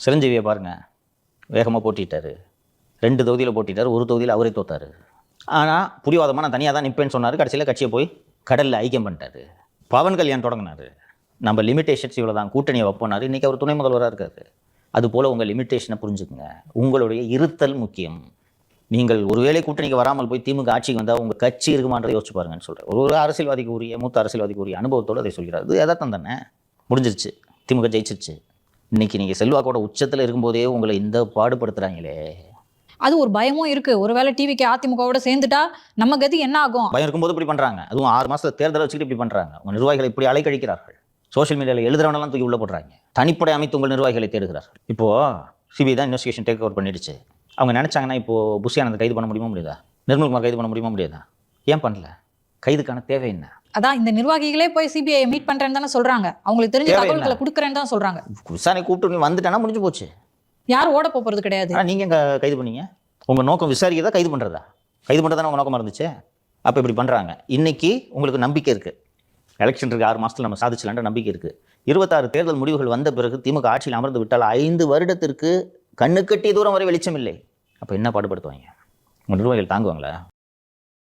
சிரஞ்சீவியை பாருங்கள், வேகமாக போட்டிட்டார். 2 தொகுதியில் போட்டிட்டார், ஒரு தொகுதியில் அவரே தோத்தார். ஆனால் புடிவாதமாக நான் தனியாக தான் நிற்பேன்னு சொன்னார். கடைசியில் கட்சியை போய் கடலில் ஐக்கியம் பண்ணிட்டார். பவன் கல்யாண் தொடங்கினார். நம்ம லிமிட்டேஷன்ஸ் இவ்வளோ தான், கூட்டணியை வைப்போனார். இன்றைக்கி அவர் துணை முதல்வராக இருக்காரு. அதுபோல் உங்கள் லிமிட்டேஷனை புரிஞ்சுக்குங்க. உங்களுடைய இருத்தல் முக்கியம். நீங்கள் ஒருவேளை கூட்டணிக்கு வராமல் போய் திமுக ஆட்சிக்கு வந்தால் உங்கள் கட்சி இருக்குமான்றதை யோசிச்சு பாருங்கன்னு சொல்கிறேன். ஒரு அரசியல்வாதிக்கு உரிய, மூத்த அரசியல்வாதிக்கு உரிய அனுபவத்தோடு அதை சொல்கிறார். இது எதார்த்தம் தானே. முடிஞ்சிருச்சு, திமுக ஜெயிச்சிருச்சு. இன்றைக்கி நீங்கள் செல்வாக்கோட உச்சத்தில் இருக்கும்போதே உங்களை இந்த பாடுபடுத்துகிறாங்களே, அது ஒரு பயமும் இருக்கு. ஒருவேளை டிவிக்கு அதிமுகவோட சேர்ந்துட்டா நம்ம கதி என்ன ஆகும்? பயம் இருக்கும்போது இப்படி பண்றாங்க. அதுவும் 6 மாசத்துல தேர்தலை வச்சுக்கிட்டு இப்படி பண்றாங்க. உங்க நிர்வாகிகளை இப்படி அலைக்கழிக்கிறார்கள். சோஷியல் மீடியாவில் எழுதுறவனெல்லாம் தூக்கி உள்ள போடுறாங்க. தனிப்படை அமைத்து உங்கள் நிர்வாகிகளை தேடுகிறார்கள். இப்போ சிபிஐ தான் இன்வெஸ்டிகேஷன் டேக் ஓவர் பண்ணிடுச்சு. அவங்க நினைச்சாங்கன்னா இப்போ புஷியானந்த் கைது பண்ண முடியுமா முடியாதா? நிர்மல்குமார் கைது பண்ண முடியுமா முடியாதா? ஏன் பண்ணல? கைதுக்கான தேவை என்ன? அதான் இந்த நிர்வாகிகளே போய் சிபிஐ மீட் பண்றேன்னு தானே சொல்றாங்க. அவங்களுக்கு தெரிஞ்ச தகவல்களை கொடுக்குறேன்னு தான் சொல்றாங்க. விசாரணை கூப்பிட்டு வந்துட்டேன்னா முடிஞ்சு போச்சு. யாரும் ஓட போறது கிடையாது. நீங்க கைது பண்ணீங்க. உங்கள் நோக்கம் விசாரிக்கிறதா, கைது பண்ணுறதா? கைது பண்ணுறதானே உங்கள் நோக்கமாக இருந்துச்சு. அப்போ இப்படி பண்ணுறாங்க. இன்றைக்கி உங்களுக்கு நம்பிக்கை இருக்குது. எலெக்ஷன் இருக்குது, 6 மாதத்தில் நம்ம சாதிச்சலான்ற நம்பிக்கை இருக்குது. 26 தேர்தல் முடிவுகள் வந்த பிறகு திமுக ஆட்சியில் அமர்ந்து விட்டால் 5 வருடத்திற்கு கண்ணுக்கட்டிய தூரம் வரை வெளிச்சம் இல்லை. அப்போ என்ன பாடுபடுத்துவாங்க? உங்கள் நிர்வாகிகள் தாங்குவாங்களா?